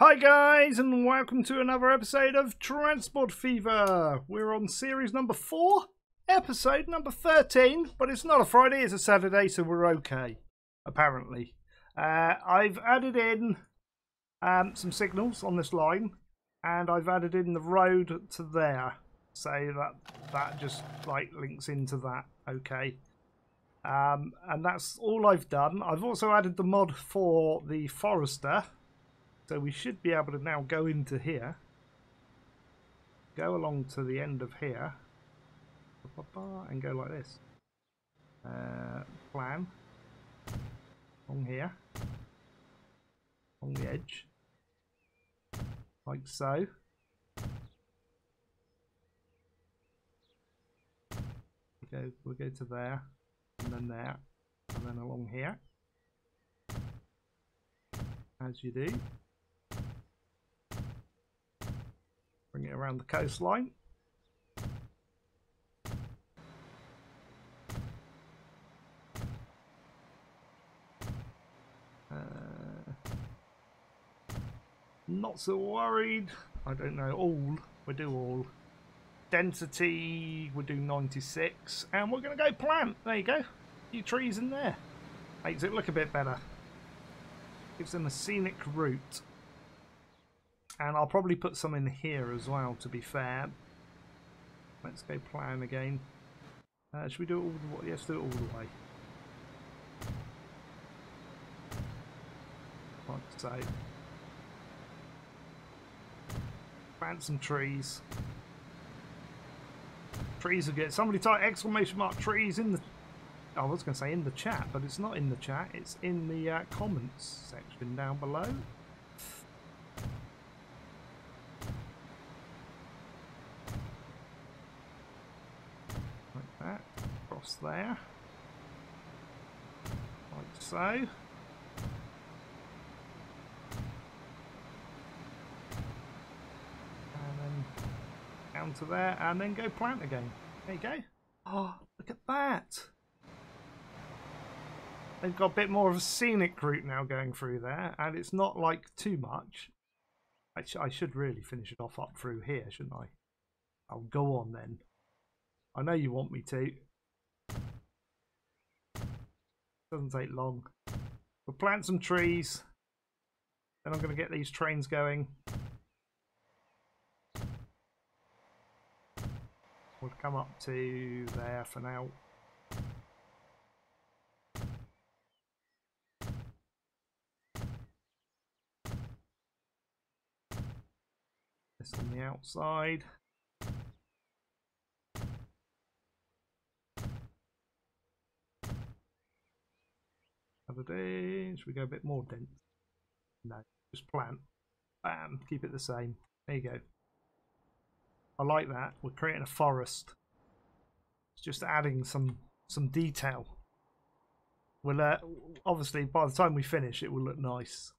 Hi guys, and welcome to another episode of Transport Fever. We're on series number 4, episode number 13, but it's not a Friday, it's a Saturday, so we're okay, apparently. I've added in some signals on this line, and I've added in the road to there, so that just like links into that, okay. And that's all I've done. I've also added the mod for the Forester. So we should be able to now go into here, go along to the end of here, and go like this. Plan along here, along the edge, like so. We'll go to there, and then along here, as you do. Bring it around the coastline. Not so worried. I don't know. All. We'll do all. Density, we'll do 96. And we're going to go plant. There you go. A few trees in there. Makes it look a bit better. Gives them a scenic route. And I'll probably put some in here as well, to be fair. Let's go plan again. Should we do it all the way? Let's do it all the way. Like so. Plant some trees. Trees are good. Somebody type exclamation mark trees in the... I was going to say in the chat, but it's not in the chat. It's in the comments section down below. Across there, like so, and then down to there, and then go plant again. There you go. Oh, look at that! They've got a bit more of a scenic route now going through there, and it's not like too much. I should really finish it off up through here, shouldn't I? I'll go on then. I know you want me to. Doesn't take long. We'll plant some trees. Then I'm going to get these trains going. We'll come up to there for now. This on the outside. Should we go a bit more dense? No, just plant. Bam, keep it the same. There you go. I like that. We're creating a forest. It's just adding some detail. We'll obviously by the time we finish, it will look nice.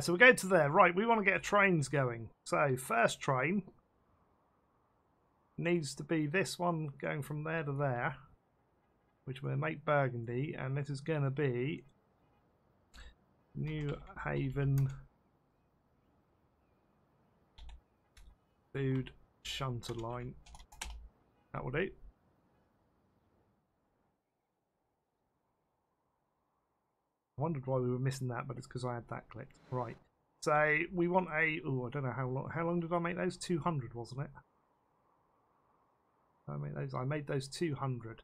So we'll go to there. Right, we want to get trains going. So first train needs to be this one going from there to there, which we'll make burgundy, and this is going to be New Haven Food Shunter line. That will do. I wondered why we were missing that, but it's because I had that clicked. Right. So we want a... Oh, I don't know how long. How long did I make those? 200, wasn't it? I made those 200.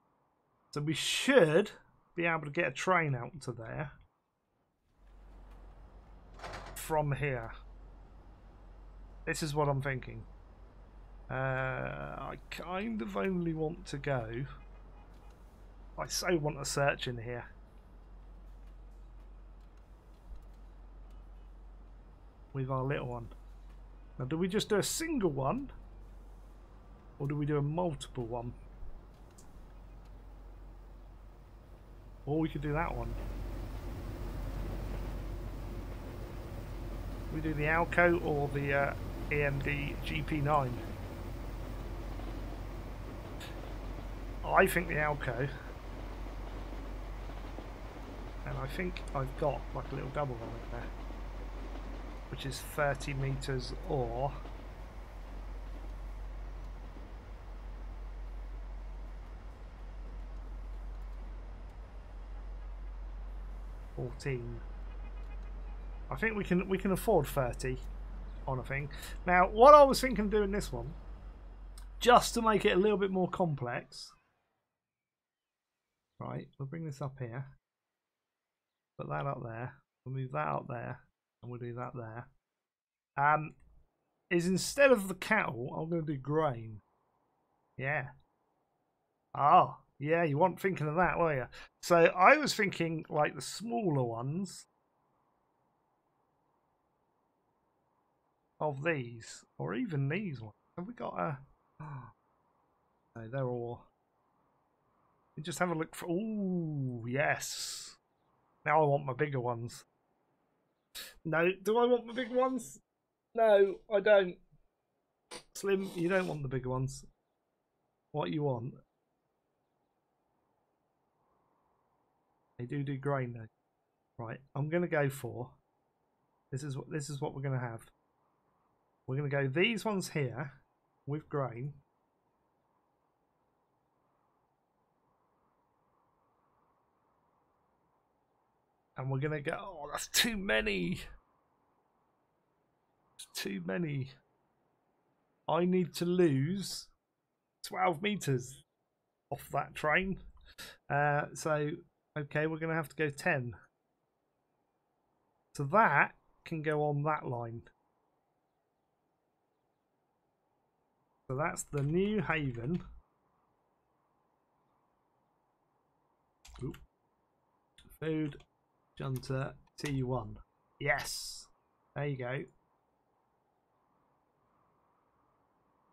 So we should be able to get a train out to there from here. This is what I'm thinking. I kind of only want to go... I so want a search in here. With our little one. Now, do we just do a single one? Or do we do a multiple one? Or we could do that one. We do the Alco or the AMD GP9. I think the Alco. And I think I've got like a little double on it there. which is 30 meters, or 14. I think we can afford 30 on a thing. Now, what I was thinking of doing this one, just to make it a little bit more complex, right? We'll bring this up here, put that up there, we'll move that up there, and we'll do that there. Is instead of the cattle, I'm going to do grain. Yeah. Oh, yeah, you weren't thinking of that, were you? So I was thinking like the smaller ones of these, or even these ones. Have we got a... No, they're all... You just have a look for... Ooh, yes. Now I want my bigger ones. No, do I want the big ones? No, I don't. Slim, you don't want the bigger ones. What you want? They do grain though. Right, I'm gonna go for... This is what we're gonna have. We're gonna go these ones here with grain. And we're gonna go... Oh, that's too many. Too many. I need to lose 12 meters off that train. So, okay, we're going to have to go 10. So that can go on that line. So that's the New Haven. Oop. Food Shunter T1. Yes. There you go.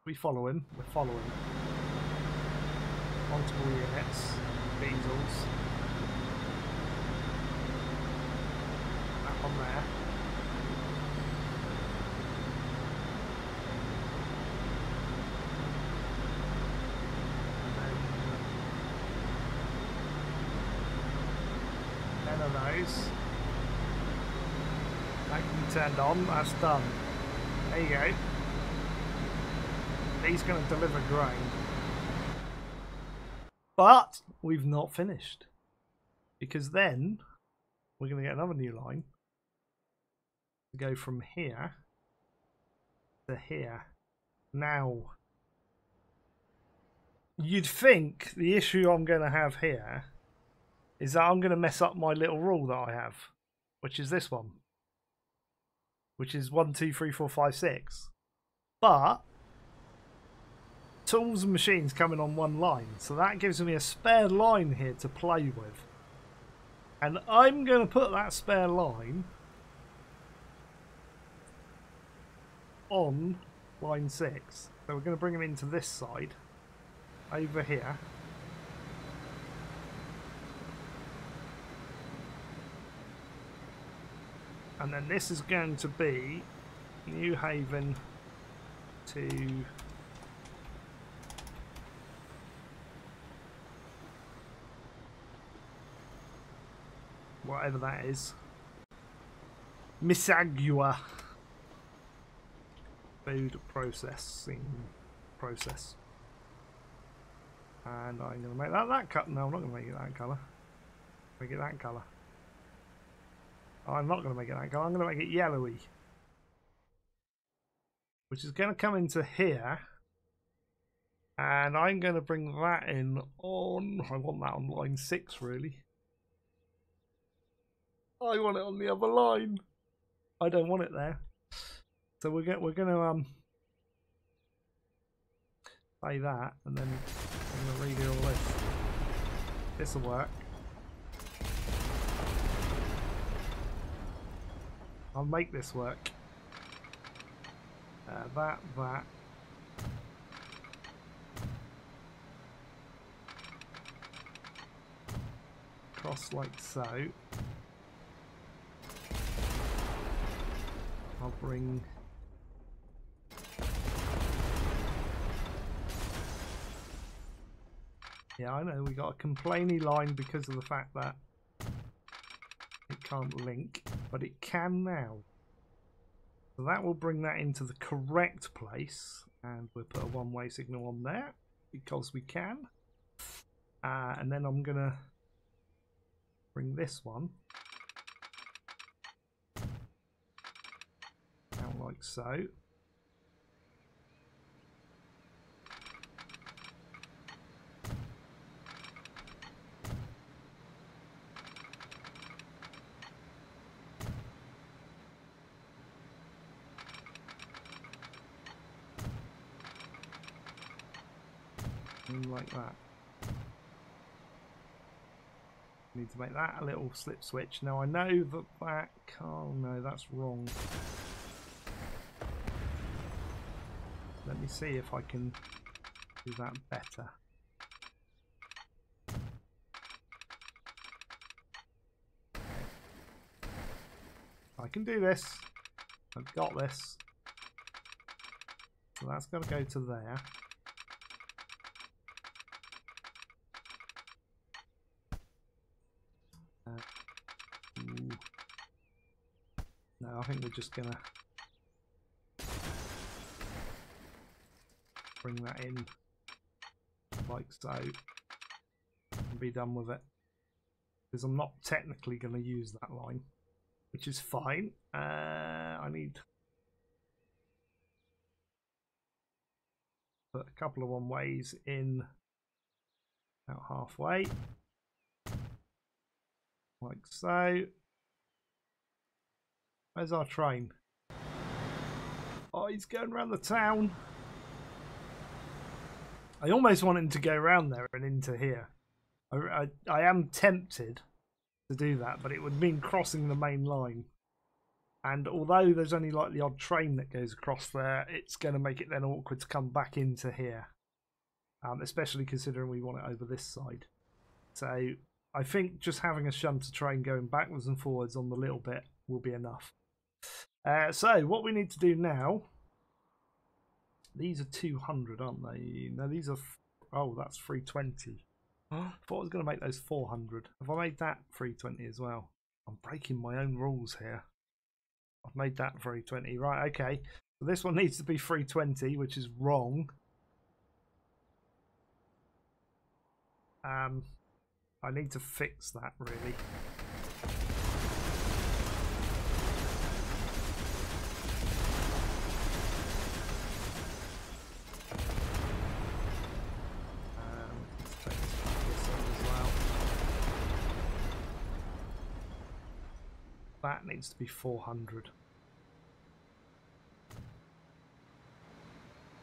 We following? We're following. Multiple units. Diesels. That one there. And then 10 of those. That can be turned on. That's done. There you go. He's going to deliver grain. But we've not finished. Because then we're going to get another new line. To go from here to here. Now, you'd think the issue I'm going to have here is that I'm going to mess up my little rule that I have. Which is this one. Which is 1, 2, 3, 4, 5, 6. But tools and machines coming on one line, so that gives me a spare line here to play with, and I'm going to put that spare line on line 6. So we're going to bring them into this side over here, and then this is going to be New Haven to whatever that is. Mississauga Food Processing process. And I'm going to make that cut. No, I'm not going to make it that colour. Make it that colour. I'm not going to make it that colour. I'm going to make it yellowy. Which is going to come into here. And I'm going to bring that in on... I want that on line 6, really. I want it on the other line. I don't want it there. So we're gonna say that, and then I'm gonna redo all this. This will work. I'll make this work. That. Cross like so. I'll bring yeah, I know we got a complainy line because of the fact that it can't link, but it can now. So that will bring that into the correct place, and we'll put a one-way signal on there because we can. And then I'm gonna bring this one out like so. Like that. Need to make that a little slip switch. Now I know that that... Oh no, that's wrong. Let me see if I can do that better. I can do this. I've got this. So that's got to go to there. No, I think we're just gonna bring that in like so and be done with it, because I'm not technically going to use that line, which is fine. I need to put a couple of one ways in about halfway like so. Where's our train? Oh, he's going around the town. I almost want him to go around there and into here. I am tempted to do that, but it would mean crossing the main line. And although there's only like the odd train that goes across there, it's going to make it then awkward to come back into here. Especially considering we want it over this side. So I think just having a shunter train going backwards and forwards on the little bit will be enough. So what we need to do now, these are 200, aren't they? No, these are, oh, that's 320. I thought I was going to make those 400. Have I made that 320 as well? I'm breaking my own rules here. I've made that 320, right, okay. So this one needs to be 320, which is wrong. I need to fix that, really. That needs to be 400.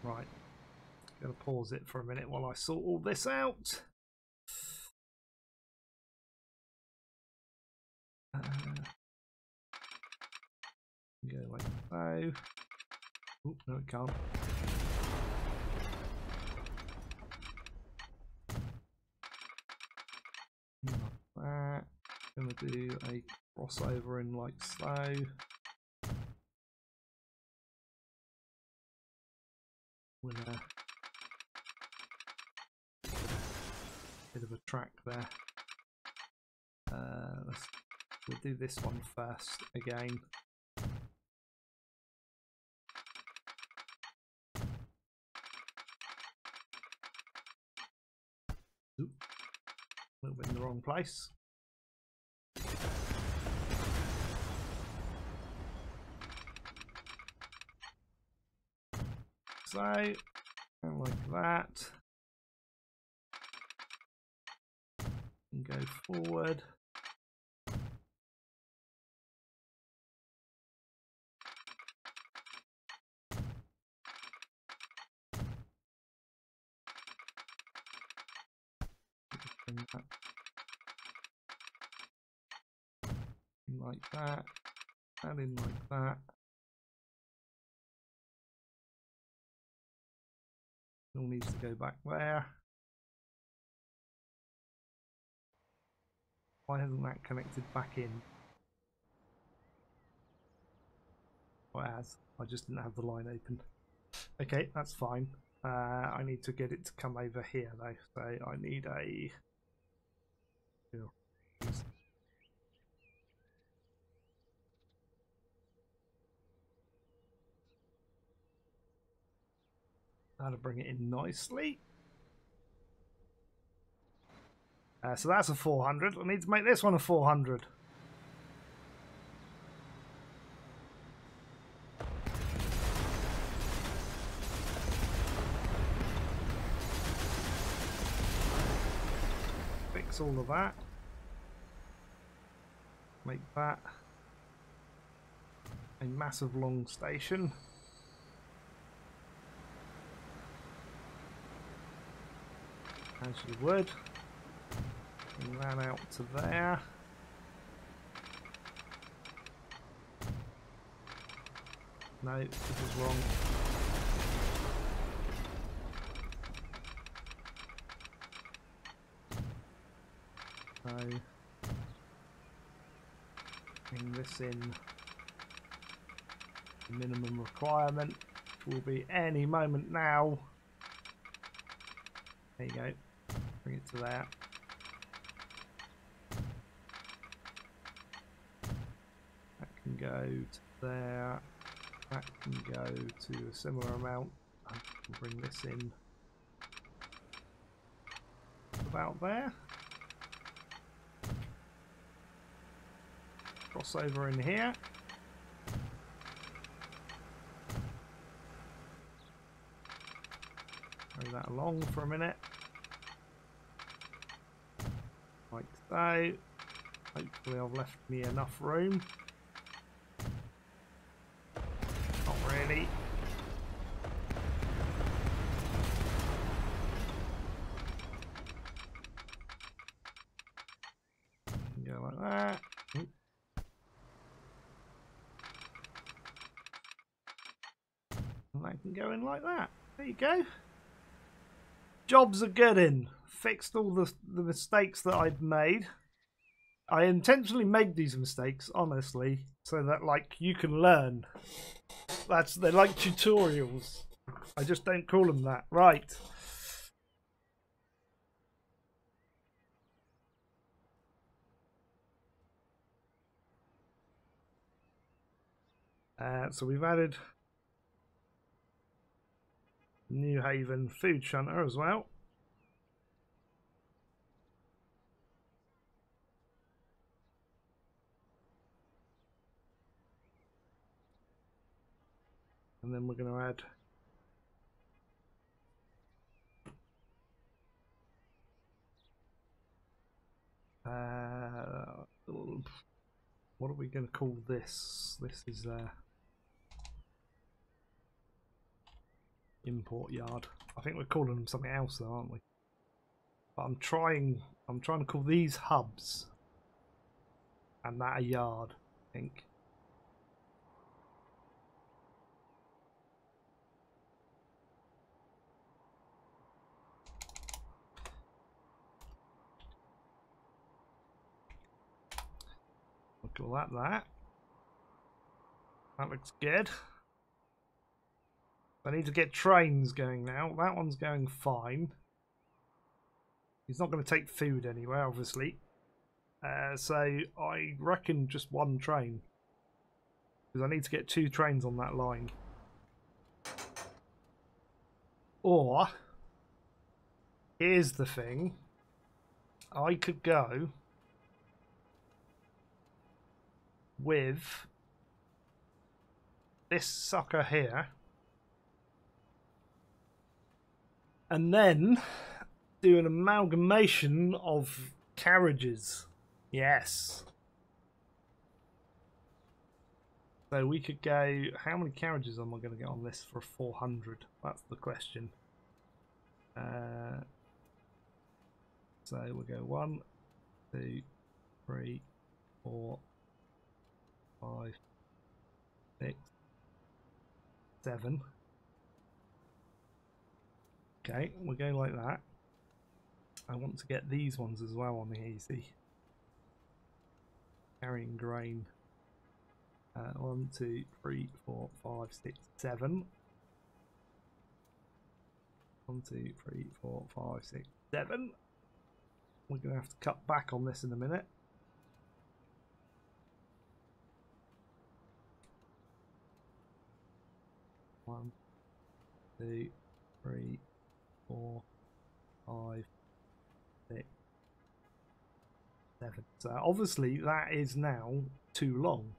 Right. Gonna pause it for a minute while I sort all this out. Go like so. Oop, no, it can't. Like that. Gonna do a crossover in like so. With a bit of a track there. We'll do this one first again. Oop. A little bit in the wrong place. So, and like that. And go forward. Bring that in like that. And in like that. All needs to go back there. Why hasn't that connected back in? Oh, it has. I just didn't have the line open. Okay, that's fine. I need to get it to come over here though. So I need a... That'll bring it in nicely. So that's a 400. I need to make this one a 400. Fix all of that. Make that a massive long station. As you would. Bring that out to there. No, this is wrong. So, bring this in. The minimum requirement will be any moment now. There you go. Bring it to there. That can go to there. That can go to a similar amount. I can bring this in about there. Crossover in here. Move that along for a minute. Like so. Hopefully I've left me enough room. Not really. Go like that. And that can go in like that. There you go. Jobs are good in. Fixed all the mistakes that I'd made. I intentionally made these mistakes, honestly, so that like you can learn. They're like tutorials. I just don't call them that. Right. So we've added New Haven Food Shunter as well. And then we're going to add what are we going to call this? This is import yard. I think we're calling them something else though, aren't we? But I'm trying to call these hubs and that a yard, I think. We'll call that that. That looks good. I need to get trains going now. That one's going fine. He's not going to take food anywhere, obviously. So I reckon just one train. Because I need to get 2 trains on that line. Or, here's the thing. I could go with this sucker here. And then do an amalgamation of carriages. Yes. So we could go, how many carriages am I going to get on this for 400? That's the question. So we'll go 1, 2, 3, 4, 5, 6, 7. Okay, we're going like that. I want to get these ones as well on the easy. Carrying grain. 1, 2, 3, 4, 5, 6, 7. 1, 2, 3, 4, 5, 6, 7. We're going to have to cut back on this in a minute. One, 2, 3, 4, 5, 6, 7. So obviously that is now too long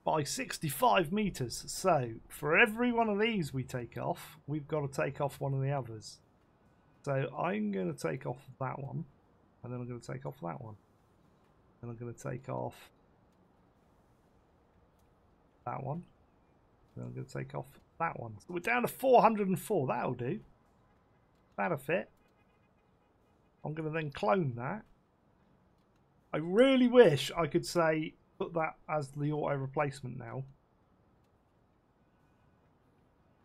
by 65 meters. So for every one of these we take off, we've got to take off one of the others. So I'm going to take off that one, and then I'm going to take off that one, and I'm going to take off that one, and I'm going to take off that one. So we're down to 404. That'll do. That'll fit. I'm going to then clone that. I really wish I could say put that as the auto replacement now,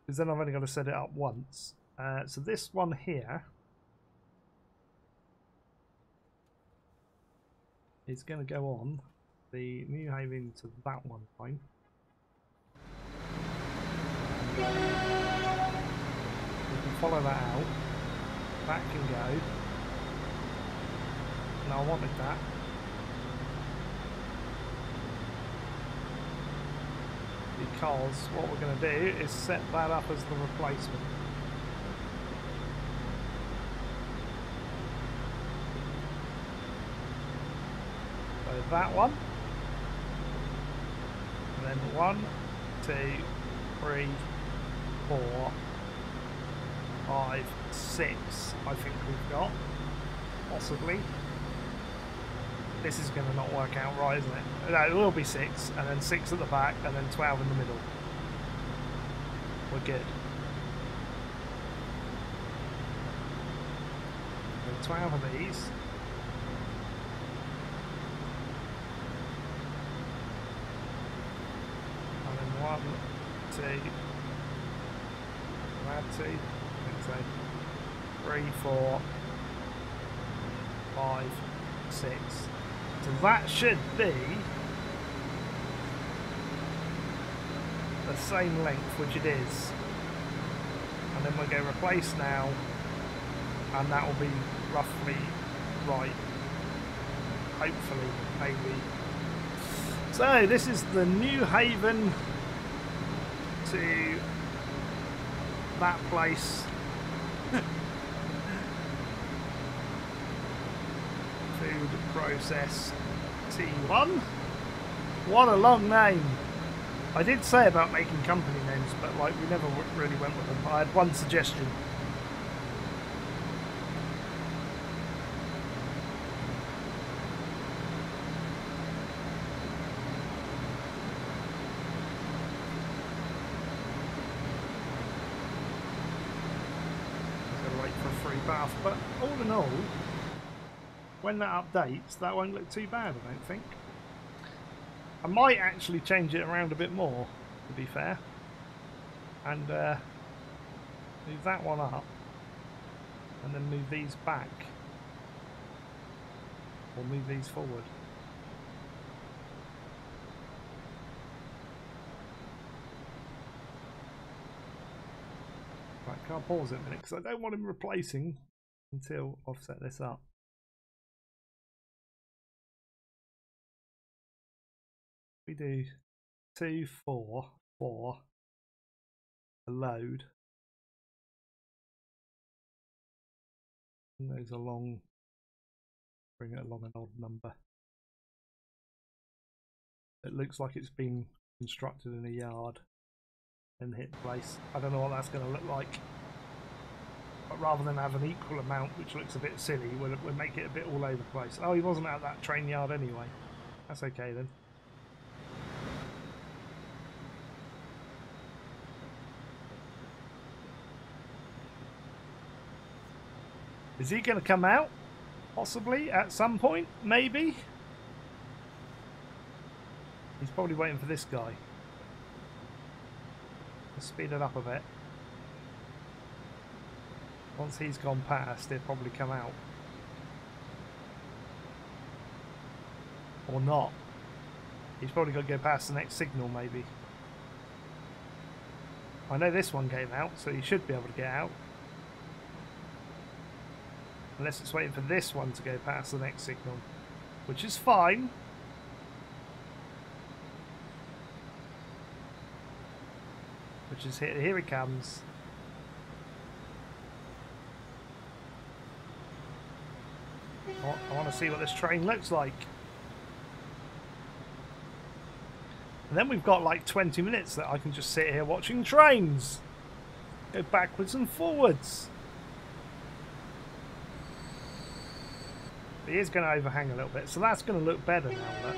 because then I've only got to set it up once. So this one here is going to go on the New Haven to that one line. We can follow that out. That can go. No, I wanted that. Because what we're going to do is set that up as the replacement. So that one. And then 1, 2, 3, 4, 5, 6. I think we've got. Possibly. This is going to not work out right, isn't it? No, it will be 6, and then 6 at the back, and then 12 in the middle. We're good. So 12 of these. And then 1, 2, add 2, I think so. 3, 4, 5, 6. So that should be the same length, which it is. And then we'll go replace now, and that will be roughly right. Hopefully, maybe. So this is the New Haven to that place. Food Process T1. What a long name. I did say about making company names, but like we never really went with them. I had one suggestion. I've got to wait for a free bath, but all in all, when that updates, that won't look too bad, I don't think. I might actually change it around a bit more, to be fair, and move that one up, and then move these back, or move these forward. Right, can I pause it a minute, because I don't want him replacing until I've set this up. We do 2, 4, 4, a load, and those along, bring it along an odd number. It looks like it's been constructed in a yard and hit place. I don't know what that's going to look like, but rather than have an equal amount, which looks a bit silly, we'll make it a bit all over the place. Oh, he wasn't at that train yard anyway. That's okay then. Is he going to come out? Possibly, at some point, maybe? He's probably waiting for this guy. Let's speed it up a bit. Once he's gone past, he'll probably come out. Or not. He's probably got to go past the next signal, maybe. I know this one came out, so he should be able to get out. Unless it's waiting for this one to go past the next signal, which is fine. Which is here he comes. I want to see what this train looks like. And then we've got like 20 minutes that I can just sit here watching trains go backwards and forwards. It is going to overhang a little bit, so that's going to look better now. Look.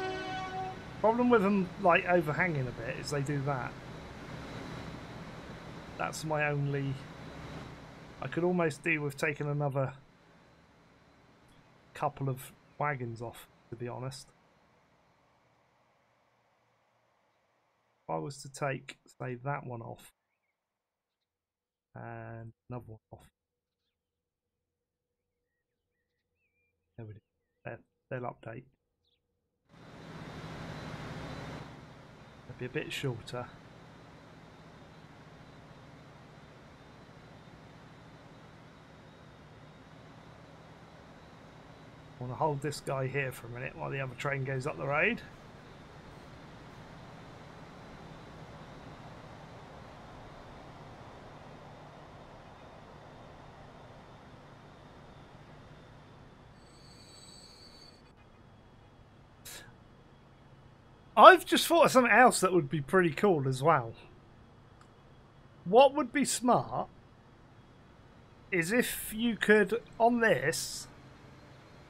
Problem with them like overhanging a bit is they do that. That's my only... I could almost do with taking another couple of wagons off, to be honest. If I was to take, say, that one off and another one off. There we go. They'll update. They'll be a bit shorter. I want to hold this guy here for a minute while the other train goes up the road. I've just thought of something else that would be pretty cool as well. What would be smart is if you could, on this,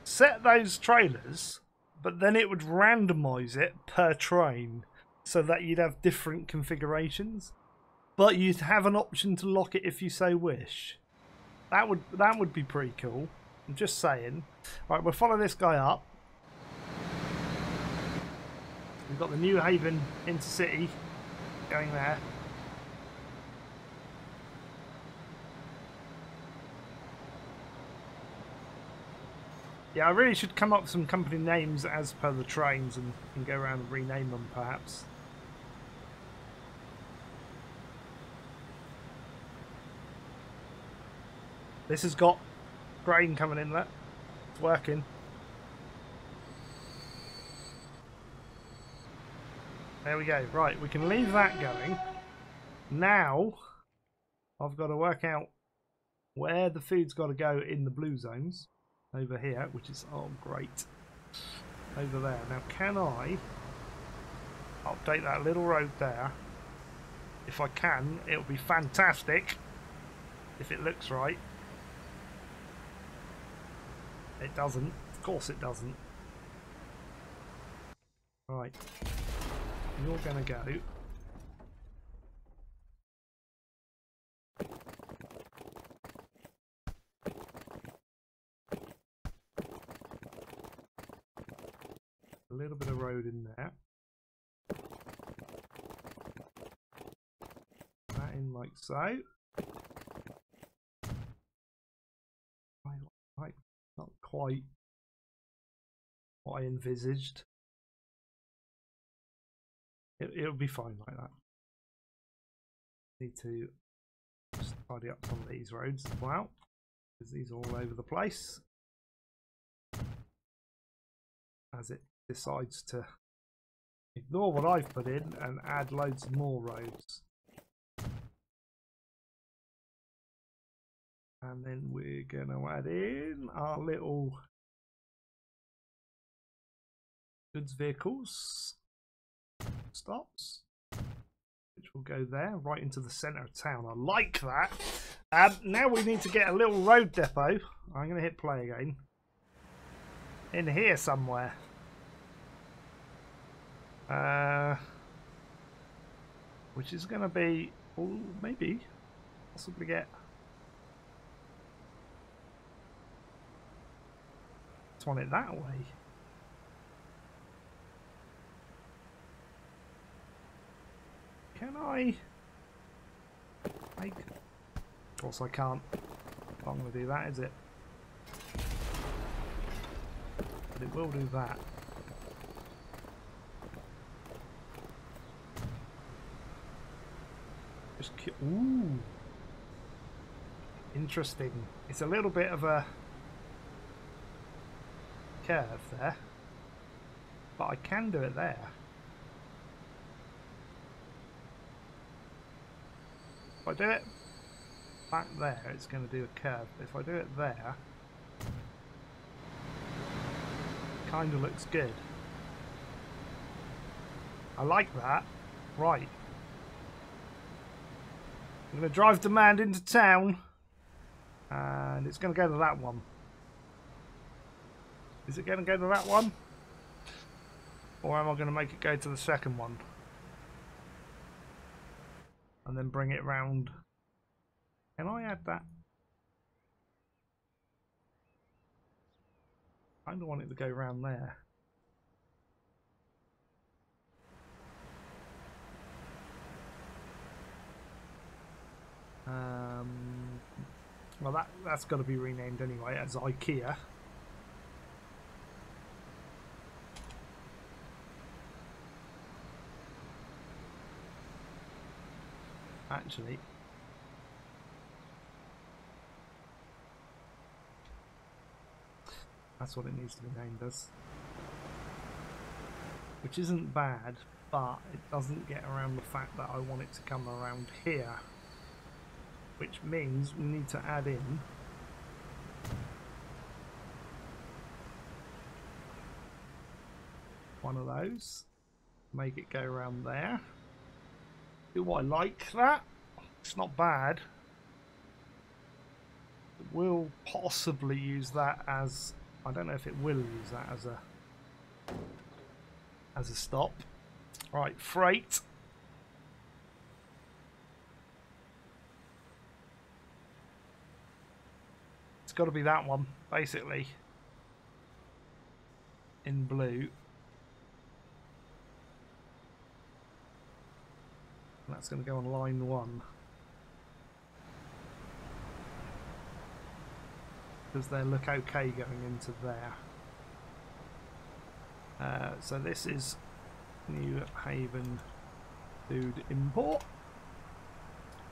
set those trailers, but then it would randomise it per train so that you'd have different configurations, but you'd have an option to lock it if you so wish. That would be pretty cool. I'm just saying. Right, we'll follow this guy up. We've got the New Haven Intercity going there. Yeah, I really should come up with some company names as per the trains and go around and rename them, perhaps. This has got grain coming in there. It's working. There we go. Right, we can leave that going. Now, I've got to work out where the food's got to go in the blue zones. Over here, which is, oh great, over there. Now can I update that little road there? If I can, it'll be fantastic if it looks right. It doesn't, of course it doesn't. Right, you're gonna go a little bit of road in there. That in like so. Right, not quite what I envisaged. It'll be fine like that. Need to just tidy up some of these roads as well, because these are all over the place as it decides to ignore what I've put in and add loads more roads. And then we're going to add in our little goods vehicles stops, which will go there right into the centre of town. I like that. Now we need to get a little road depot. I'm going to hit play again. In here somewhere. Which is going to be, oh, maybe, possibly get. Let's want it that way. Can I make? Of course I can't. I'm going to do that, is it? But it will do that. Just ooh, interesting. It's a little bit of a curve there, but I can do it there. If I do it back there, it's going to do a curve. If I do it there, kind of looks good. I like that. Right. I'm going to drive demand into town. And it's going to go to that one. Is it going to go to that one? Or am I going to make it go to the second one? And then bring it round. Can I add that? I don't want it to go round there. Well, that's got to be renamed anyway as IKEA. Actually, that's what it needs to be named as. Which isn't bad, but it doesn't get around the fact that I want it to come around here. Which means we need to add in one of those. Make it go around there. Do I like that? It's not bad. We'll possibly use that as... I don't know if it will use that as a stop. Right, freight. It's got to be that one, basically. In blue. And that's going to go on line 1. Because they look okay going into there. So this is New Haven Food Import,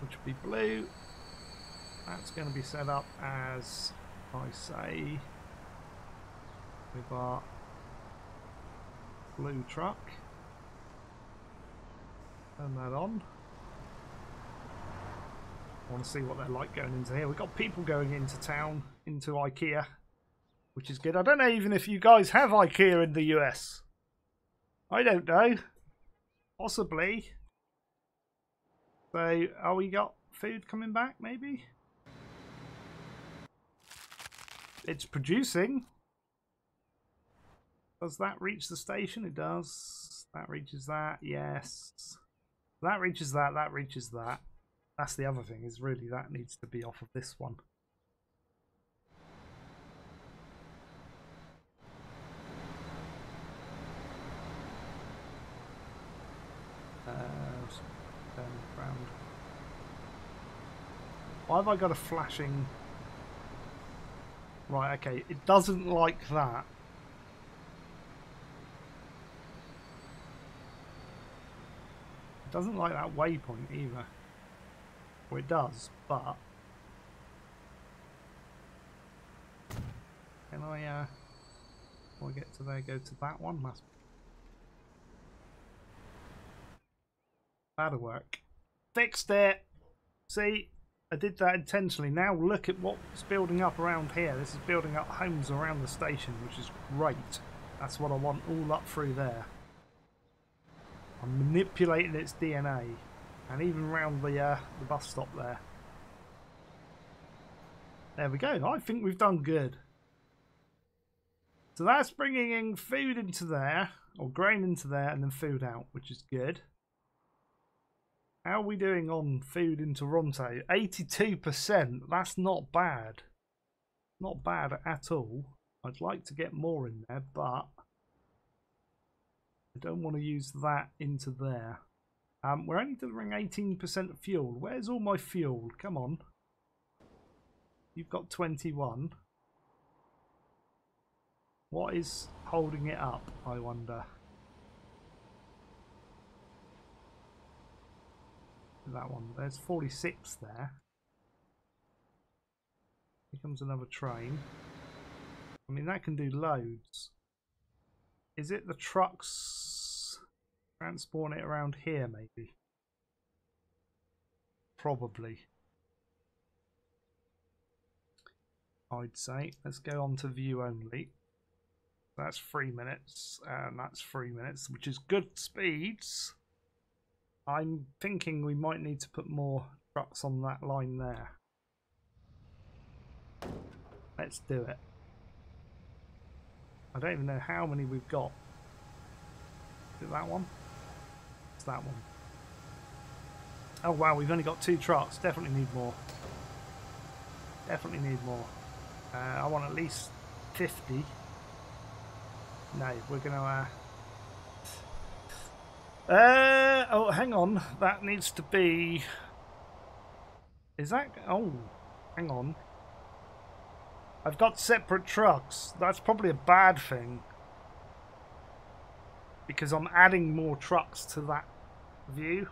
which will be blue. That's going to be set up as, I say, with our blue truck. Turn that on. I want to see what they're like going into here. We've got people going into town, into IKEA, which is good. I don't know even if you guys have IKEA in the US. I don't know. Possibly. So, are we got food coming back, maybe? It's producing. Does that reach the station? It does. That reaches that. Yes. That reaches that. That reaches that. That's the other thing, is really that needs to be off of this one. Turn it round. Why have I got a flashing... Right, okay, it doesn't like that. It doesn't like that waypoint either. Or it does, but... Can I, before I get to there, go to that one? That'll work. Fixed it! See? I did that intentionally. Now look at what's building up around here. This is building up homes around the station, which is great. That's what I want all up through there. I'm manipulating its DNA. And even around the bus stop there. There we go. I think we've done good. So that's bringing in food into there, or grain into there, and then food out, which is good. How are we doing on food in Toronto? 82%. That's not bad. Not bad at all. I'd like to get more in there, but I don't want to use that into there. We're only delivering 18% of fuel. Where's all my fuel? Come on. You've got 21. What is holding it up, I wonder? That one. There's 46 there. Here comes another train. I mean, that can do loads. Is it the trucks transporting it around here, maybe? Probably. I'd say. Let's go on to view only. That's 3 minutes, and that's 3 minutes, which is good speeds. I'm thinking we might need to put more trucks on that line there. Let's do it. I don't even know how many we've got. Is it that one? It's that one. Oh wow, we've only got 2 trucks. Definitely need more. Definitely need more. I want at least 50. No, we're gonna oh, hang on. That needs to be... Is that... Oh, hang on. I've got separate trucks. That's probably a bad thing. Because I'm adding more trucks to that view.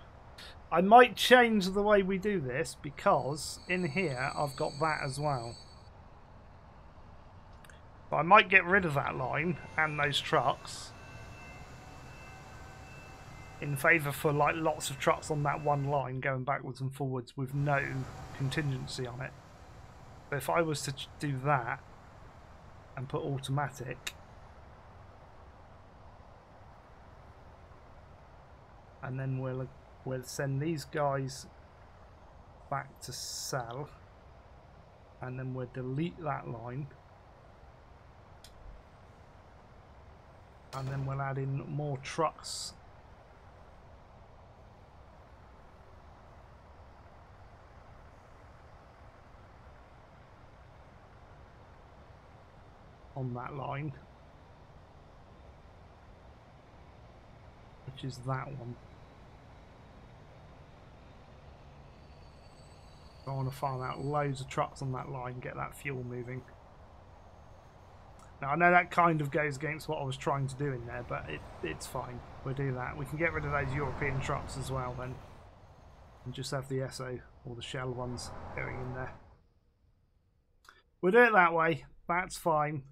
I might change the way we do this because in here I've got that as well. But I might get rid of that line and those trucks in favour for like lots of trucks on that one line going backwards and forwards with no contingency on it. But if I was to do that and put automatic, and then we'll send these guys back to sell, and then we'll delete that line, and then we'll add in more trucks on that line, which is that one. I want to farm out loads of trucks on that line, get that fuel moving. Now I know that kind of goes against what I was trying to do in there, but it's fine. We'll do that. We can get rid of those European trucks as well then, and just have the SO or the Shell ones going in there. We'll do it that way. That's fine.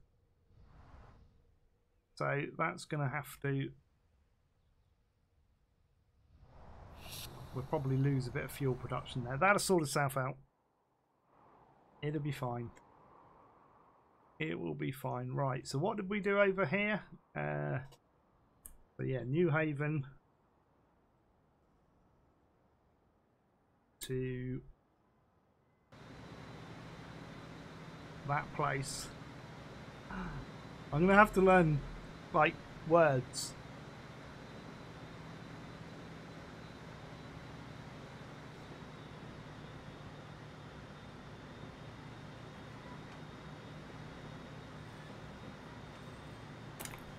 So that's going to have to... We'll probably lose a bit of fuel production there. That'll sort itself out. It'll be fine. It will be fine. Right, so what did we do over here? So yeah, New Haven to that place. I'm going to have to learn like words.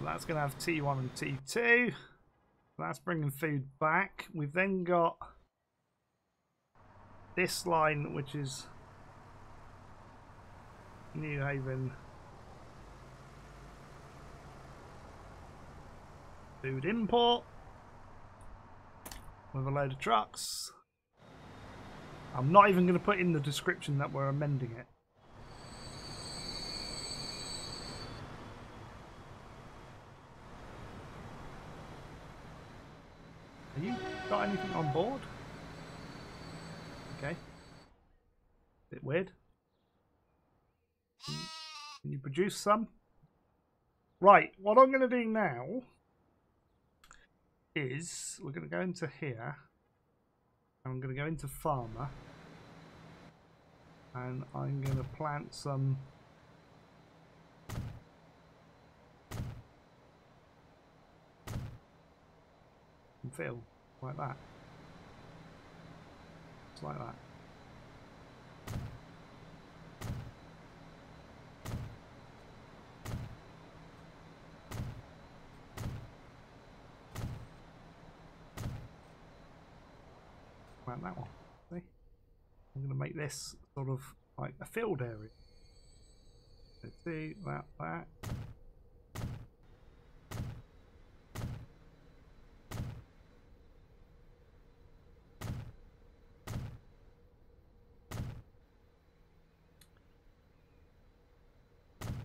That's going to have T1 and T2. That's bringing food back. We've then got this line, which is New Haven food import with a load of trucks. I'm not even going to put in the description that we're amending it. Have you got anything on board? Okay. Bit weird. Can you produce some? Right, what I'm going to do now is we're going to go into here. I'm going to go into farmer. And I'm going to plant some fill like that. Just like that. Like that one. See? I'm going to make this sort of like a field area. Let's see that.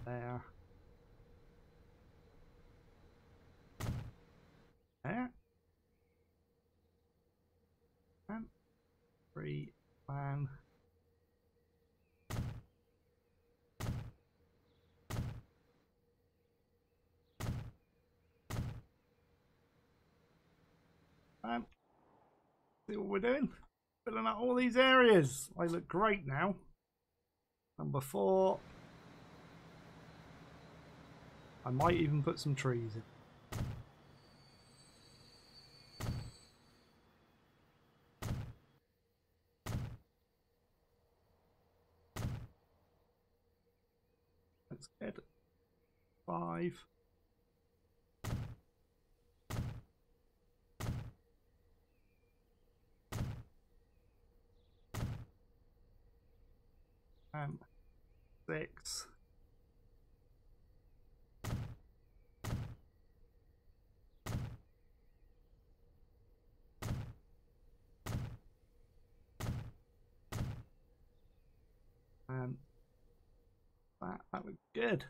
There. There. And free plan. See what we're doing? Filling out all these areas. They look great now. Number 4. I might even put some trees in. Let's get 5. And 6. And that looks good.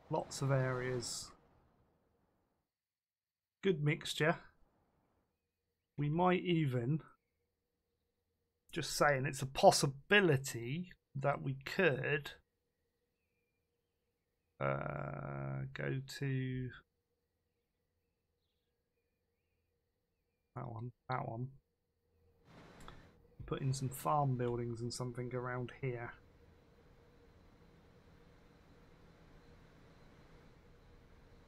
Lots of areas. Good mixture. We might even, just saying, it's a possibility that we could go to that one. Put in some farm buildings and something around here.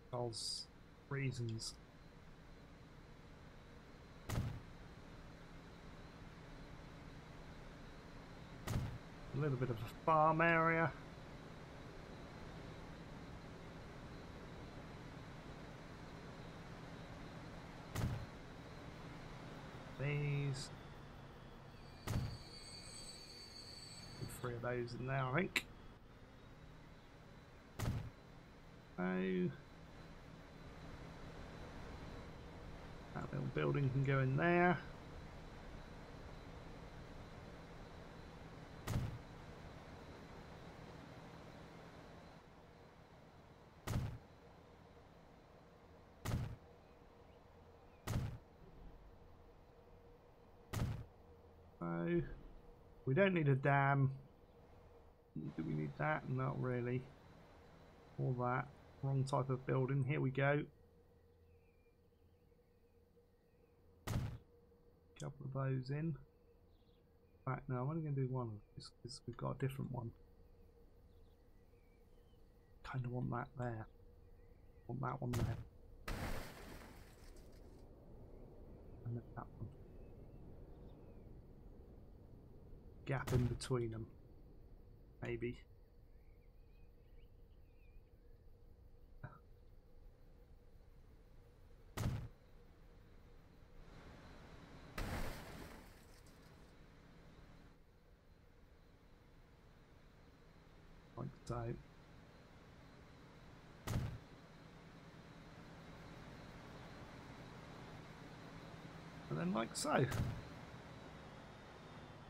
Because reasons. A little bit of a farm area. These. 3 of those in there, I think. So that little building can go in there. So we don't need a dam. Do we need that? Not really. All that. Wrong type of building. Here we go. Couple of those in. Right, no, I'm only going to do one of these because we've got a different one. Kind of want that there. Want that one there. And then that one. Gap in between them. Maybe. Like so. And then like so.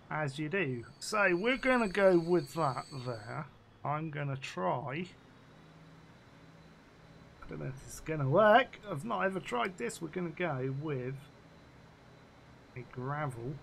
As you do. So we're going to go with that there. I'm going to try. I don't know if this is going to work. I've not ever tried this. We're going to go with a gravel.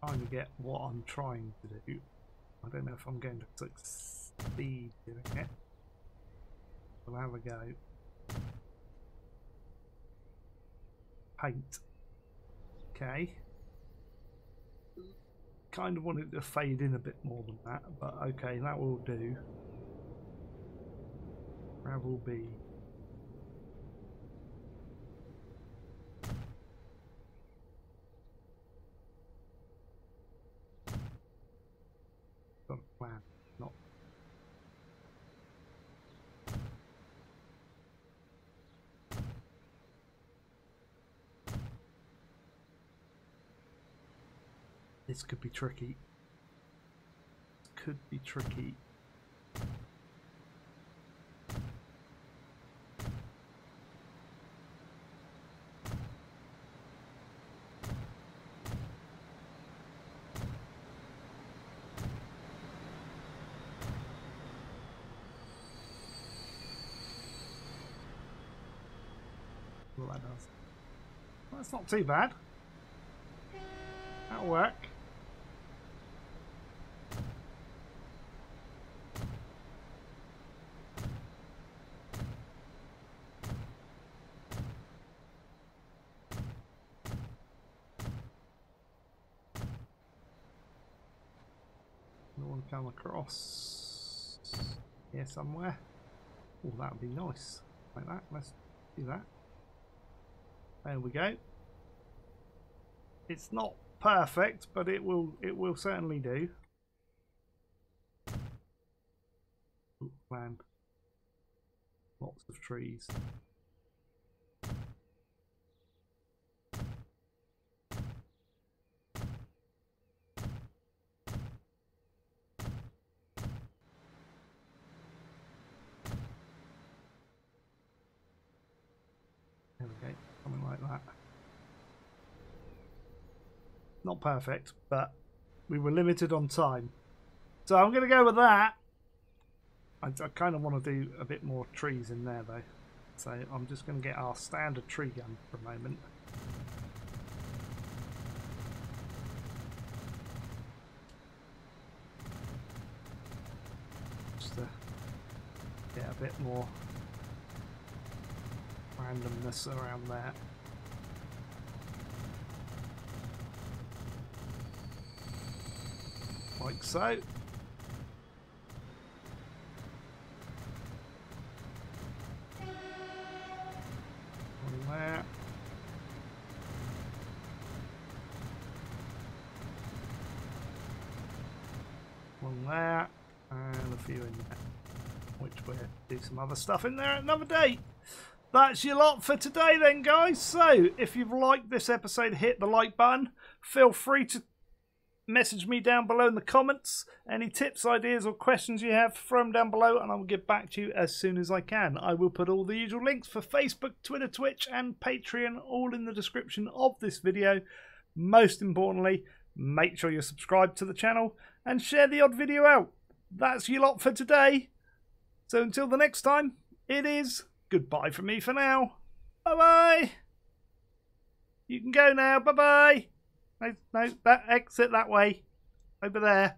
Trying to get what I'm trying to do. I don't know if I'm going to succeed doing it. We'll have a go. Paint. Okay. Kind of wanted to fade in a bit more than that, but okay, that will do. Gravel B. Got a plan, not. This could be tricky. Could be tricky. what that does. That's not too bad. That'll work. One come across here somewhere. Oh, that would be nice. Like that. Let's do that. There we go. It's not perfect, but it will certainly do. Ooh, land. Lots of trees. There we go, something like that. Not perfect, but we were limited on time. So I'm going to go with that. I kind of want to do a bit more trees in there though. So I'm just going to get our standard tree gun for a moment. Just to get a bit more randomness around there. Like so. One there. One there. And a few in there. Which we'll do some other stuff in there another day. That's your lot for today then, guys. So, if you've liked this episode, hit the like button. Feel free to message me down below in the comments. Any tips, ideas or questions you have, throw them down below and I will get back to you as soon as I can. I will put all the usual links for Facebook, Twitter, Twitch and Patreon all in the description of this video. Most importantly, make sure you're subscribed to the channel and share the odd video out. That's your lot for today. So until the next time, it is goodbye from me for now. Bye-bye. You can go now. Bye-bye. No, that exit that way. Over there.